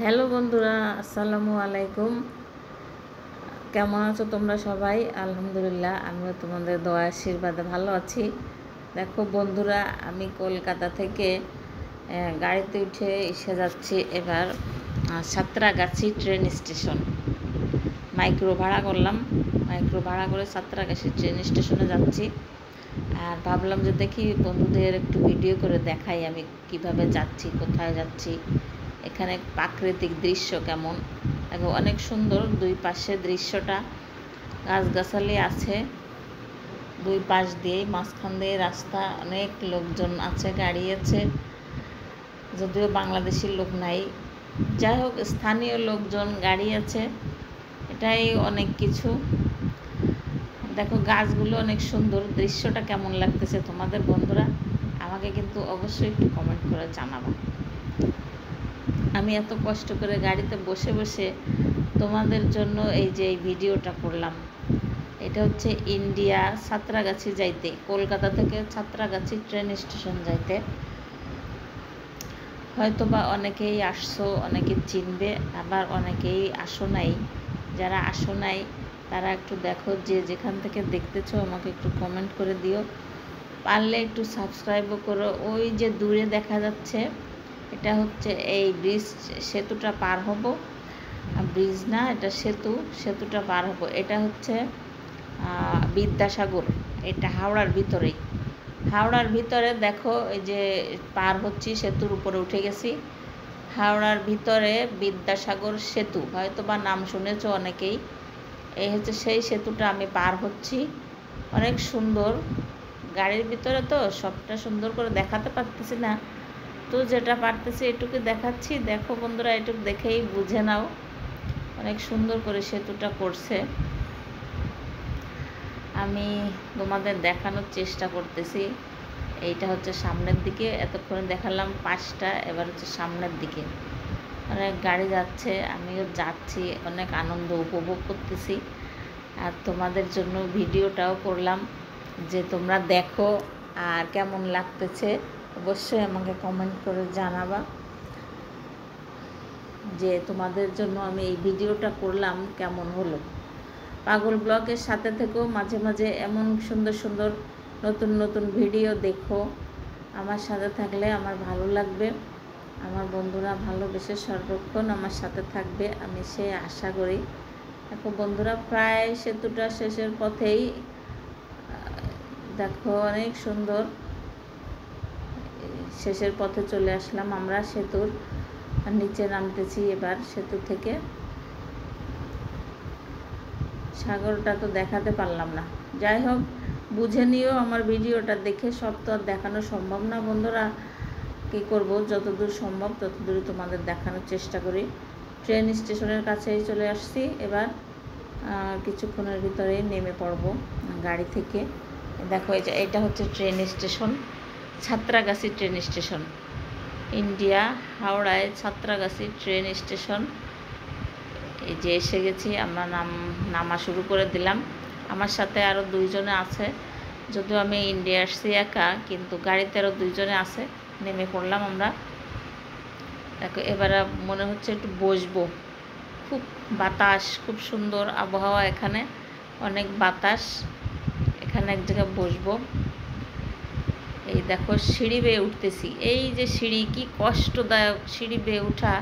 Hello বন্ধুরা, আসসালামু আলাইকুম। কেমন আছো তোমরা সবাই? আলহামদুলিল্লাহ, আমিও তোমাদের দোয়া আশীর্বাদে ভালো আছি। দেখো বন্ধুরা, আমি কলকাতা থেকে গাড়িতে উঠে এসে যাচ্ছি এবার সাঁতরাগাছি ট্রেন স্টেশন। মাইক্রো ভাড়া করলাম, মাইক্রো ভাড়া করে সাঁতরাগাছি ট্রেন স্টেশনে যাচ্ছি। আর ভাবলাম যে দেখি বন্ধুদের একটু ভিডিও করে দেখাই আমি কিভাবে যাচ্ছি, কোথায় যাচ্ছি, এখানে প্রাকৃতিক দৃশ্য কেমন। দেখো অনেক সুন্দর, দুই পাশে দৃশ্যটা, গাছগাছালি আছে দুই পাশ দিয়েই, মাঝখান দিয়ে রাস্তা, অনেক লোকজন আছে, গাড়ি আছে, যদিও বাংলাদেশি লোক নাই, যাই হোক স্থানীয় লোকজন, গাড়ি আছে, এটাই অনেক কিছু। দেখো গাছগুলো অনেক সুন্দর, দৃশ্যটা কেমন লাগতেছে তোমাদের বন্ধুরা আমাকে কিন্তু অবশ্যই একটু কমেন্ট করে জানাবা। আমি এত কষ্ট করে গাড়িতে বসে বসে তোমাদের জন্য এই যে এই ভিডিওটা করলাম। এটা হচ্ছে ইন্ডিয়া সাঁতরাগাছি যাইতে, কলকাতা থেকে সাঁতরাগাছি ট্রেন স্টেশন যাইতে। হয়তো বা অনেকেই আসছো, অনেকে চিনবে, আবার অনেকেই আসো নাই। যারা আসো নাই তারা একটু দেখো, যে যেখান থেকে দেখতেছো আমাকে একটু কমেন্ট করে দিও, পারলে একটু সাবস্ক্রাইবও করো। ওই যে দূরে দেখা যাচ্ছে, এটা হচ্ছে এই ব্রিজ, সেতুটা পার হব, ব্রিজ না এটা সেতু, সেতুটা পার হব। এটা হচ্ছে বিদ্যাসাগর, এটা হাওড়ার ভিতরেই, হাওড়ার ভিতরে দেখো এই যে পার হচ্ছি, সেতুর উপরে উঠে গেছি। হাওড়ার ভিতরে বিদ্যাসাগর সেতু, হয়তো বা নাম শুনেছো অনেকেই। এই হচ্ছে সেই সেতুটা আমি পার হচ্ছি। অনেক সুন্দর, গাড়ির ভিতরে তো সবটা সুন্দর করে দেখাতে পারতেছি না, তো যেটা পারতেছি এটুকু দেখাচ্ছি। দেখো বন্ধুরা, এটুকু দেখেই বুঝে নাও, অনেক সুন্দর করে সেতুটা করছে। আমি তোমাদের দেখানোর চেষ্টা করতেছি। এইটা হচ্ছে সামনের দিকে, এতক্ষণে দেখালাম পাশটা, এবার হচ্ছে সামনের দিকে অনেক গাড়ি যাচ্ছে, আমিও যাচ্ছি, অনেক আনন্দ উপভোগ করতেছি। আর তোমাদের জন্য ভিডিওটাও করলাম, যে তোমরা দেখো আর কেমন লাগতেছে অবশ্যই আমাকে কমেন্ট করে জানাবা, যে তোমাদের জন্য আমি এই ভিডিওটা করলাম কেমন হলো। পাগল ব্লগের সাথে থেকেও মাঝে মাঝে এমন সুন্দর সুন্দর নতুন নতুন ভিডিও দেখো। আমার সাথে থাকলে আমার ভালো লাগবে, আমার বন্ধুরা ভালোবেসে সর্বক্ষণ আমার সাথে থাকবে, আমি সে আশা করি। দেখো বন্ধুরা, প্রায় সেতুটা শেষের পথেই, দেখো অনেক সুন্দর, শেষের পথে চলে আসলাম আমরা সেতুর, নিচে নামতেছি এবার সেতু থেকে। সাগরটা তো দেখাতে পারলাম না, যাই হোক বুঝে নিও আমার ভিডিওটা দেখে। সব তো আর দেখানো সম্ভব না বন্ধুরা, কী করব, যতদূর সম্ভব ততদূরই তোমাদের দেখানোর চেষ্টা করি। ট্রেন স্টেশনের কাছেই চলে আসছি এবার, কিছুক্ষণের ভিতরেই নেমে পড়ব গাড়ি থেকে। দেখো এটা হচ্ছে train station, Santragachi train station, India হাওড়ায় সাঁতরাগাছি ট্রেন স্টেশন। এই যে এসে গেছি আমরা, নামা শুরু করে দিলাম। আমার সাথে আরও দুইজনে আছে, যদিও আমি ইন্ডিয়া আসছি একা, কিন্তু গাড়িতে আরও দুইজনে আছে। নেমে পড়লাম আমরা। দেখো এবারে মনে হচ্ছে একটু বসবো, খুব বাতাস, খুব সুন্দর আবহাওয়া, এখানে অনেক বাতাস, এখানে এক জায়গায় বসবো। এই দেখো সিঁড়ি বেয়ে উঠতেছি, এই যে সিঁড়ি, কি কষ্টদায়ক সিঁড়ি বেয়ে ওঠা,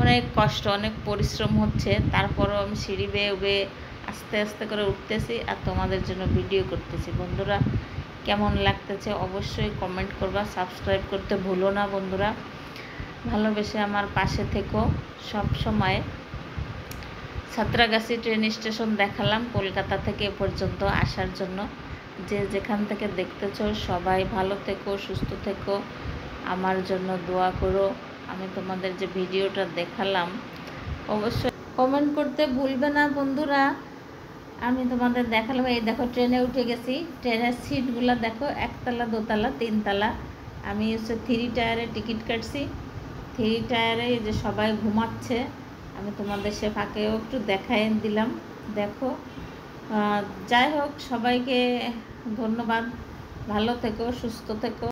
অনেক কষ্ট, অনেক পরিশ্রম হচ্ছে, তারপরও আমি সিঁড়ি বেয়ে বেয়ে আস্তে আস্তে করে উঠতেছি আর তোমাদের জন্য ভিডিও করতেছি। বন্ধুরা কেমন লাগতেছে অবশ্যই কমেন্ট করবা, সাবস্ক্রাইব করতে ভুলো না বন্ধুরা, ভালোবেসে আমার পাশে থেকো সব সময়। সাঁতরাগাছি ট্রেন স্টেশন দেখালাম কলকাতা থেকে এ পর্যন্ত আসার জন্য। যে যেখান থেকে দেখতেছো সবাই ভালো থেকো, সুস্থ থেকো, আমার জন্য দোয়া করো। আমি তোমাদের যে ভিডিওটা দেখালাম অবশ্যই কমেন্ট করতে ভুলবে না বন্ধুরা। আমি তোমাদের দেখালাম, এই দেখো ট্রেনে উঠে গেছি, ট্রেনের সিটগুলো দেখো, একতলা, দোতলা, তিনতলা। আমি হচ্ছে 3 টায়ারে টিকিট কাটছি, 3 টায়ারে যে সবাই ঘুমাচ্ছে, আমি তোমাদের সে ফাঁকেও একটু দেখাই দিলাম। দেখো যাই হোক, সবাইকে ধন্যবাদ, ভালো থেকো, সুস্থ থেকো।